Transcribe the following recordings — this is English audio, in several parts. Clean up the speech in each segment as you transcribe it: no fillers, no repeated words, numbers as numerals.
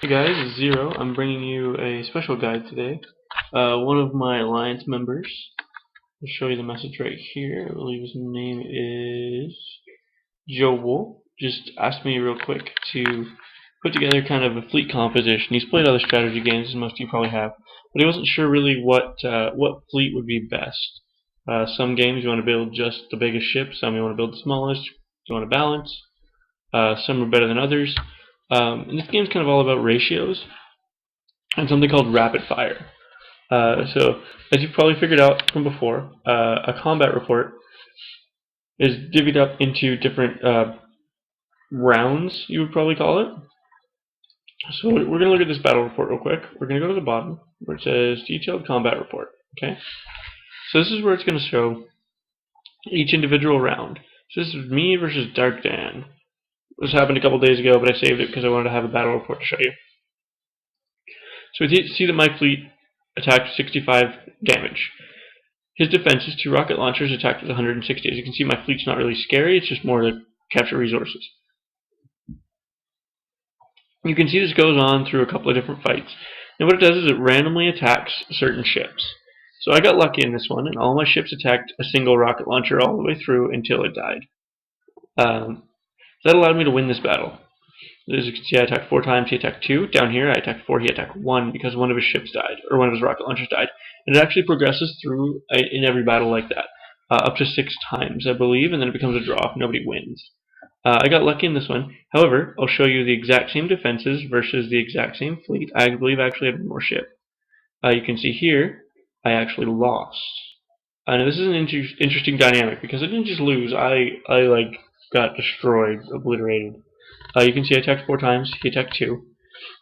Hey guys, it's Zero. I'm bringing you a special guide today. One of my alliance members, I'll show you the message right here. I believe his name is Joel. Just asked me real quick to put together kind of a fleet composition. He's played other strategy games, as most of you probably have, but he wasn't sure really what fleet would be best. Some games you want to build just the biggest ship, some you want to build the smallest, you want to balance. Some are better than others. And this game's kind of all about ratios and something called rapid fire. So, as you've probably figured out from before, a combat report is divvied up into different rounds, you would probably call it. So we're going to look at this battle report real quick. We're going to go to the bottom where it says Detailed Combat Report. Okay. So this is where it's going to show each individual round. So this is me versus Dark Dan. This happened a couple days ago, but I saved it because I wanted to have a battle report to show you. So we see that my fleet attacked 65 damage. His defense is 2 rocket launchers attacked with 160. As you can see, my fleet's not really scary, it's just more to capture resources. You can see this goes on through a couple of different fights. And what it does is it randomly attacks certain ships. So I got lucky in this one, and all my ships attacked a single rocket launcher all the way through until it died. That allowed me to win this battle. As you can see, I attacked 4 times, he attacked 2. Down here, I attacked 4, he attacked 1 because one of his ships died, or one of his rocket launchers died. And it actually progresses through in every battle like that, up to 6 times, I believe, and then it becomes a draw if nobody wins. I got lucky in this one. However, I'll show you the exact same defenses versus the exact same fleet. I believe I actually had one more ship. You can see here, I actually lost. Now this is an interesting dynamic because I didn't just lose. I like got destroyed, obliterated. You can see I attacked 4 times, he attacked 2.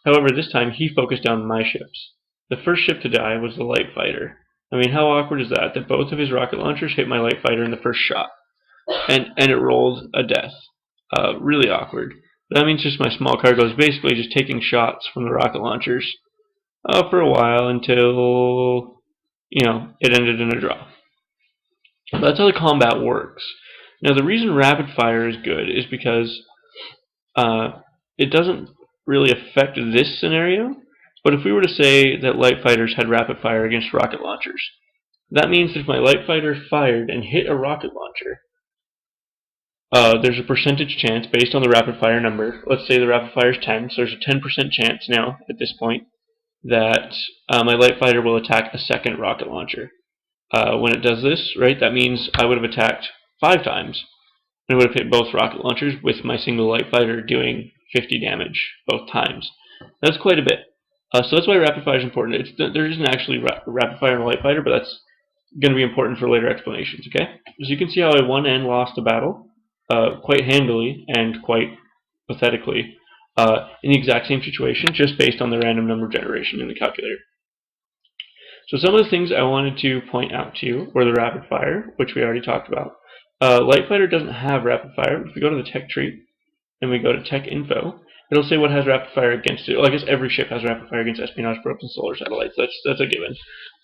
However, this time he focused down my ships. The first ship to die was the light fighter. I mean, how awkward is that? That both of his rocket launchers hit my light fighter in the first shot. And it rolled a death. Really awkward. That means just my small cargo is basically just taking shots from the rocket launchers for a while until, it ended in a draw. That's how the combat works. Now, the reason rapid fire is good is because it doesn't really affect this scenario, but if we were to say that light fighters had rapid fire against rocket launchers, that means that if my light fighter fired and hit a rocket launcher, there's a percentage chance based on the rapid fire number. Let's say the rapid fire is 10, so there's a 10% chance now at this point that my light fighter will attack a second rocket launcher. When it does this, right, that means I would have attacked 5 times. And I would have hit both rocket launchers with my single light fighter doing 50 damage both times. That's quite a bit. So that's why rapid fire is important. There isn't actually rapid fire in a light fighter, but that's going to be important for later explanations. Okay. As you can see how I won and lost a battle quite handily and quite pathetically in the exact same situation, just based on the random number generation in the calculator. So some of the things I wanted to point out to you were the rapid fire, which we already talked about. Light fighter doesn't have rapid fire. If we go to the tech tree and we go to tech info, it'll say what has rapid fire against it. Well, I guess every ship has rapid fire against espionage probes and solar satellites. That's a given.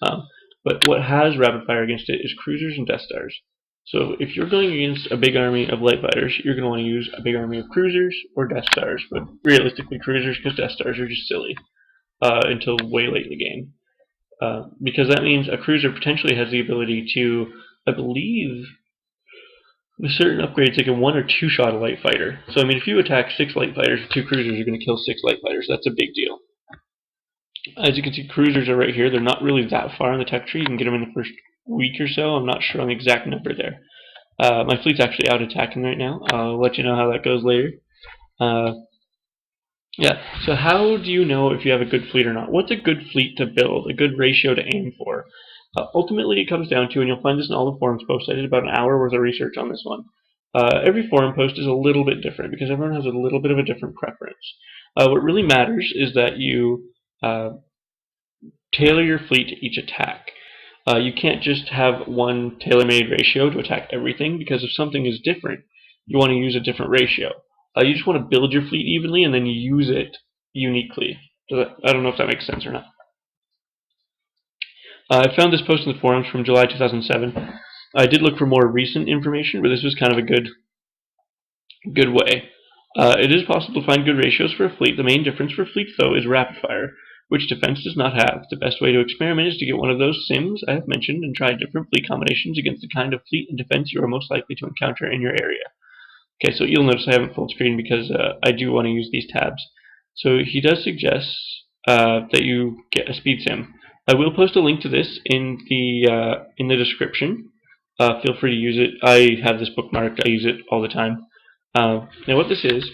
But what has rapid fire against it is cruisers and Death Stars. So if you're going against a big army of light fighters, you're going to want to use a big army of cruisers or Death Stars. But realistically, cruisers, because Death Stars are just silly until way late in the game. Because that means a cruiser potentially has the ability to, I believe, with certain upgrades, like a 1 or 2 shot a light fighter. So I mean, if you attack 6 light fighters with 2 cruisers, you're going to kill 6 light fighters. That's a big deal. As you can see, cruisers are right here. They're not really that far in the tech tree. You can get them in the first week or so. I'm not sure on the exact number there. My fleet's actually out attacking right now. I'll let you know how that goes later. Yeah, so how do you know if you have a good fleet or not? What's a good fleet to build, a good ratio to aim for? Ultimately, it comes down to, and you'll find this in all the forums posts, I did about an hour worth of research on this one. Every forum post is a little bit different because everyone has a little bit of a different preference. What really matters is that you tailor your fleet to each attack. You can't just have one tailor-made ratio to attack everything, because if something is different, you want to use a different ratio. You just want to build your fleet evenly and then you use it uniquely. I don't know if that makes sense or not. I found this post in the forums from July 2007. I did look for more recent information, but this was kind of a good way. It is possible to find good ratios for a fleet. The main difference for fleet, though, is rapid fire, which defense does not have. The best way to experiment is to get one of those sims I have mentioned and try different fleet combinations against the kind of fleet and defense you are most likely to encounter in your area. Okay, so you'll notice I haven't full screen because I do want to use these tabs. So he does suggest that you get a speed sim. I will post a link to this in the description. Feel free to use it. I have this bookmarked. I use it all the time. Now what this is,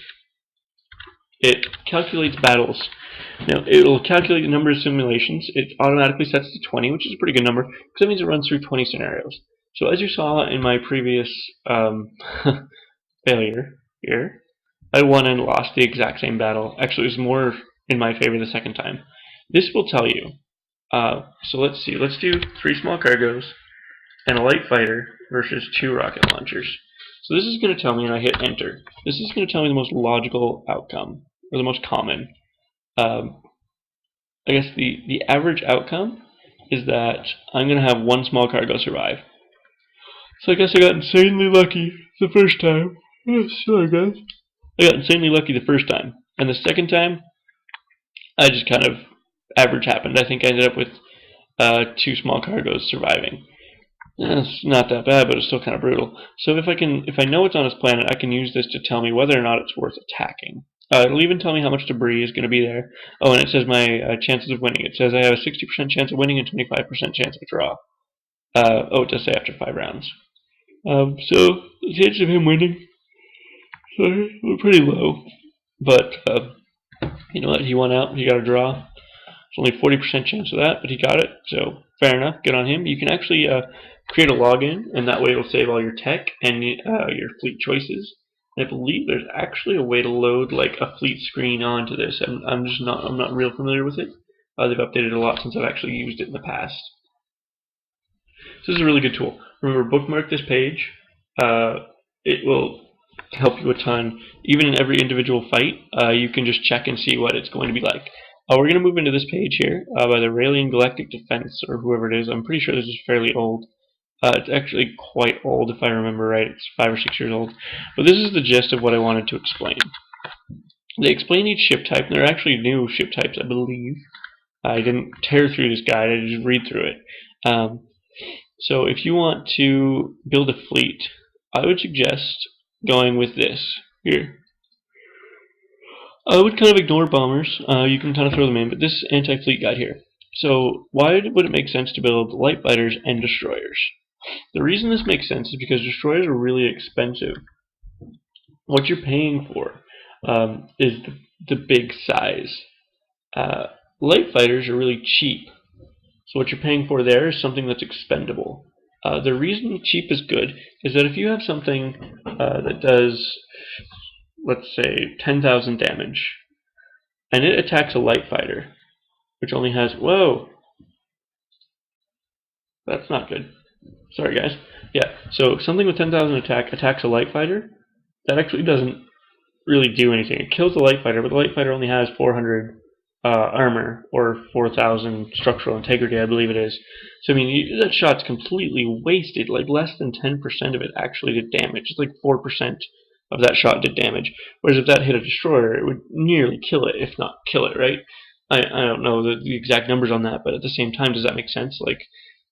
it calculates battles. Now it'll calculate the number of simulations. It automatically sets to 20, which is a pretty good number, because that means it runs through 20 scenarios. So as you saw in my previous failure here, I won and lost the exact same battle. Actually, it was more in my favor the second time. This will tell you. So let's see. Let's do 3 small cargos and a light fighter versus 2 rocket launchers. So this is going to tell me, and I hit enter. This is going to tell me the most logical outcome, or the most common. I guess the average outcome is that I'm going to have 1 small cargo survive. So I guess I got insanely lucky the first time. Oh, sorry guys. I got insanely lucky the first time. And the second time, I just kind of average happened. I think I ended up with 2 small cargos surviving. It's not that bad, but it's still kind of brutal. So if I know it's on his planet, I can use this to tell me whether or not it's worth attacking. It'll even tell me how much debris is going to be there. Oh, and it says my chances of winning. It says I have a 60% chance of winning and 25% chance of draw. Oh, it does say after 5 rounds. So the chances of him winning were pretty low. But you know what? He won out. He got a draw. It's only 40% chance of that, but he got it. So fair enough. Good on him. You can actually create a login, and that way it'll save all your tech and your fleet choices. And I believe there's actually a way to load like a fleet screen onto this, and I'm not real familiar with it. They've updated a lot since I've actually used it in the past. So this is a really good tool. Remember, bookmark this page. It will help you a ton. Even in every individual fight, you can just check and see what it's going to be like. We're going to move into this page here by the Raelian Galactic Defense, or whoever it is. I'm pretty sure this is fairly old. It's actually quite old, if I remember right. It's 5 or 6 years old. But this is the gist of what I wanted to explain. They explain each ship type, and they're actually new ship types, I believe. I didn't tear through this guide, I just read through it. So if you want to build a fleet, I would suggest going with this here. I would kind of ignore bombers. You can kind of throw them in, but this anti-fleet guide here. So why would it make sense to build light fighters and destroyers? The reason this makes sense is because destroyers are really expensive. What you're paying for is the big size. Light fighters are really cheap. So what you're paying for there is something that's expendable. The reason cheap is good is that if you have something that does, let's say, 10,000 damage, and it attacks a light fighter, which only has, whoa, that's not good. Sorry guys. Yeah, so something with 10,000 attack attacks a light fighter, that actually doesn't really do anything. It kills the light fighter, but the light fighter only has 400 armor, or 4,000 structural integrity, I believe it is. So I mean, that shot's completely wasted. Like less than 10% of it actually did damage. It's like 4% of that shot did damage. Whereas if that hit a destroyer, it would nearly kill it, if not kill it, right? I don't know the exact numbers on that, but at the same time, does that make sense? Like,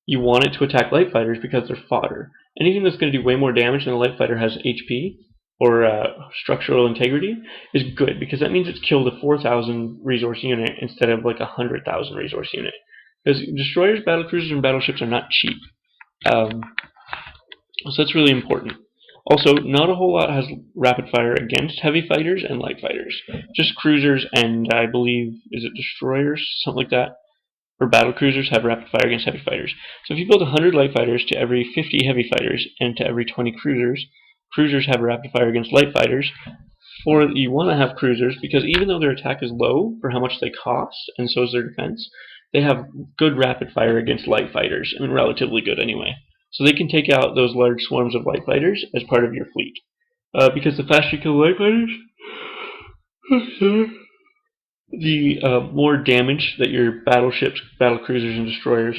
you want it to attack light fighters because they're fodder. Anything that's going to do way more damage than a light fighter has HP, or structural integrity, is good, because that means it's killed a 4,000 resource unit instead of like a 100,000 resource unit. Because destroyers, battlecruisers, and battleships are not cheap. So that's really important. Also, not a whole lot has rapid fire against heavy fighters and light fighters. Just cruisers and I believe, is it destroyers? Something like that. Or battlecruisers have rapid fire against heavy fighters. So if you build 100 light fighters to every 50 heavy fighters and to every 20 cruisers, cruisers have rapid fire against light fighters. You want to have cruisers because even though their attack is low for how much they cost, and so is their defense, they have good rapid fire against light fighters. I mean, relatively good anyway. So they can take out those large swarms of light fighters as part of your fleet. Because the faster you kill light fighters, the more damage that your battleships, battlecruisers, and destroyers,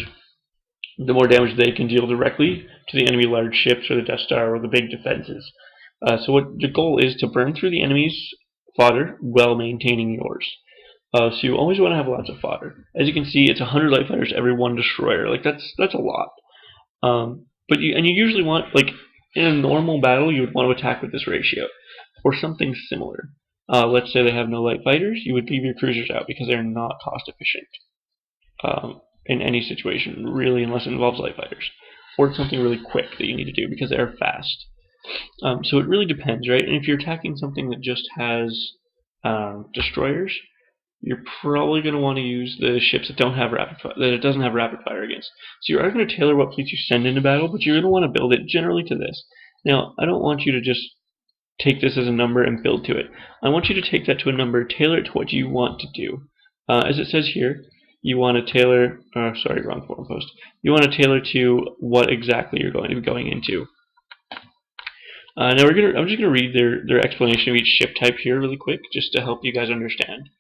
the more damage they can deal directly to the enemy large ships or the Death Star or the big defenses. So what the goal is to burn through the enemy's fodder while maintaining yours. So you always want to have lots of fodder. As you can see, it's 100 light fighters every one destroyer. Like that's a lot. But you usually want, like, in a normal battle, you would want to attack with this ratio or something similar. Let's say they have no light fighters, you would leave your cruisers out because they're not cost efficient in any situation, really, unless it involves light fighters. Or it's something really quick that you need to do because they're fast. So it really depends, right? And if you're attacking something that just has destroyers, you're probably going to want to use the ships that don't have that it doesn't have rapid fire against. So you are going to tailor what fleets you send into battle, but you're going to want to build it generally to this. Now, I don't want you to just take this as a number and build to it. I want you to take that to a number, tailor it to what you want to do. As it says here, you want to tailor. Sorry, wrong forum post. You want to tailor to what exactly you're going to be going into. Now I'm just gonna read their explanation of each ship type here really quick, just to help you guys understand.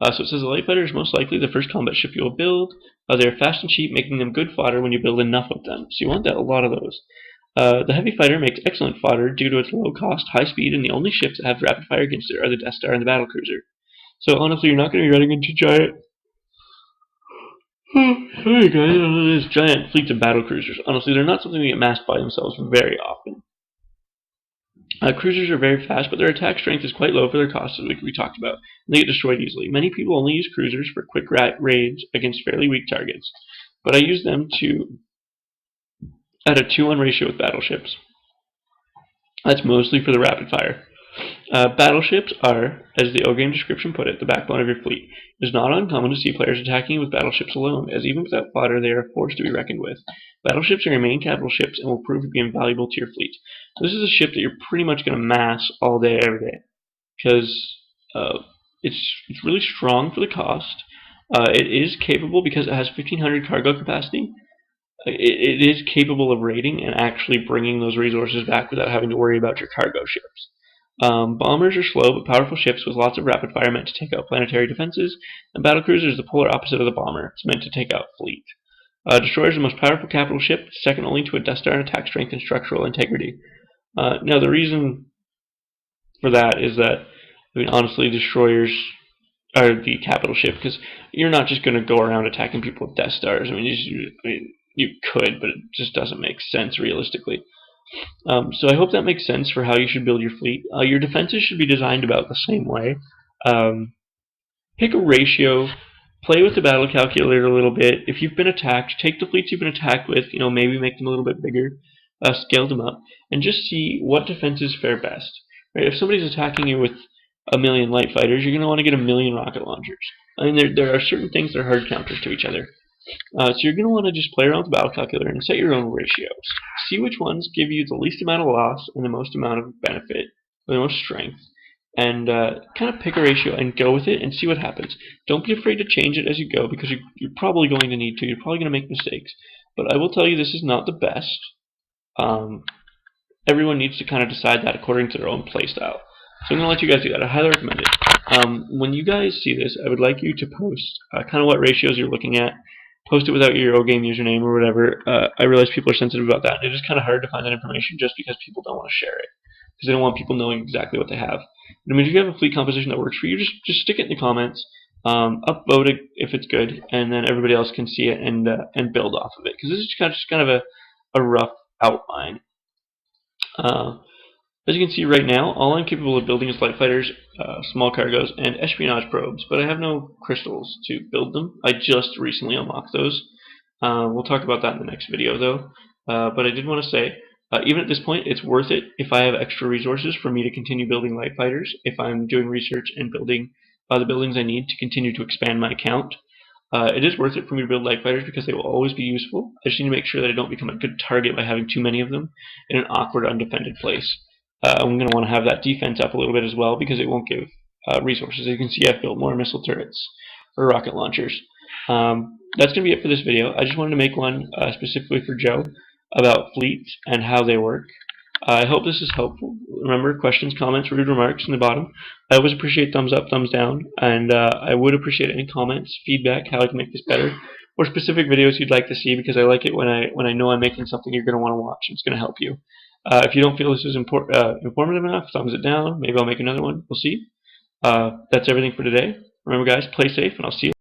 So it says the light fighter is most likely the first combat ship you will build. They are fast and cheap, making them good fodder when you build enough of them. So you want a lot of those. The heavy fighter makes excellent fodder due to its low cost, high speed, and the only ships that have rapid fire against it are the Death Star and the battle cruiser. So honestly, you're not going to be running into giant. Sorry guys, these giant fleets of battle cruisers. Honestly, they're not something that get massed by themselves very often. Cruisers are very fast, but their attack strength is quite low for their cost, as we talked about, and they get destroyed easily. Many people only use cruisers for quick raids against fairly weak targets, but I use them to at a 2-1 ratio with battleships. That's mostly for the rapid fire. Battleships are, as the Ogame description put it, the backbone of your fleet. It is not uncommon to see players attacking you with battleships alone, as even without fodder they are a force to be reckoned with. Battleships are your main capital ships and will prove to be invaluable to your fleet. This is a ship that you're pretty much going to mass all day, every day, because it's really strong for the cost. It is capable because it has 1,500 cargo capacity. It is capable of raiding and actually bringing those resources back without having to worry about your cargo ships. Bombers are slow but powerful ships with lots of rapid fire meant to take out planetary defenses, and battlecruiser is the polar opposite of the bomber. It's meant to take out fleet. Destroyer is the most powerful capital ship, second only to a Death Star in attack strength and structural integrity. Now the reason for that is that, I mean, honestly, destroyers are the capital ship because you're not just going to go around attacking people with Death Stars. I mean, you could, but it just doesn't make sense realistically. So I hope that makes sense for how you should build your fleet. Your defenses should be designed about the same way. Pick a ratio, play with the battle calculator a little bit. If you've been attacked, take the fleets you've been attacked with, maybe make them a little bit bigger, scale them up, and just see what defenses fare best. Right? If somebody's attacking you with 1,000,000 light fighters, you're going to want to get 1,000,000 rocket launchers. I mean, there are certain things that are hard counters to each other. So you're going to want to just play around with the battle calculator and set your own ratios. See which ones give you the least amount of loss and the most amount of benefit, or the most strength, and kind of pick a ratio and go with it and see what happens. Don't be afraid to change it as you go because you're probably going to need to. You're probably going to make mistakes. But I will tell you this is not the best. Everyone needs to kind of decide that according to their own playstyle. So I'm going to let you guys do that. I highly recommend it. When you guys see this, I would like you to post kind of what ratios you're looking at. Post it without your Ogame username or whatever. I realize people are sensitive about that. It is kind of hard to find that information just because people don't want to share it. Because they don't want people knowing exactly what they have. But I mean, if you have a fleet composition that works for you, just stick it in the comments. Upvote it if it's good, and then everybody else can see it and build off of it. Because this is just kind of a rough outline. As you can see right now, all I'm capable of building is light fighters, small cargoes, and espionage probes, but I have no crystals to build them. I just recently unlocked those. We'll talk about that in the next video, though. But I did want to say, even at this point, it's worth it if I have extra resources for me to continue building light fighters, if I'm doing research and building the buildings I need to continue to expand my account. It is worth it for me to build light fighters because they will always be useful. I just need to make sure that I don't become a good target by having too many of them in an awkward, undefended place. I'm going to want to have that defense up a little bit as well because it won't give resources. As you can see, I've built more missile turrets or rocket launchers. That's going to be it for this video. I just wanted to make one specifically for Joe about fleets and how they work. I hope this is helpful. Remember, questions, comments, rude remarks in the bottom. I always appreciate thumbs up, thumbs down, and I would appreciate any comments, feedback, how I can make this better, or specific videos you'd like to see because I like it when I know I'm making something you're going to want to watch. It's going to help you. If you don't feel this is informative enough, thumbs it down. Maybe I'll make another one. We'll see. That's everything for today. Remember, guys, play safe, and I'll see you.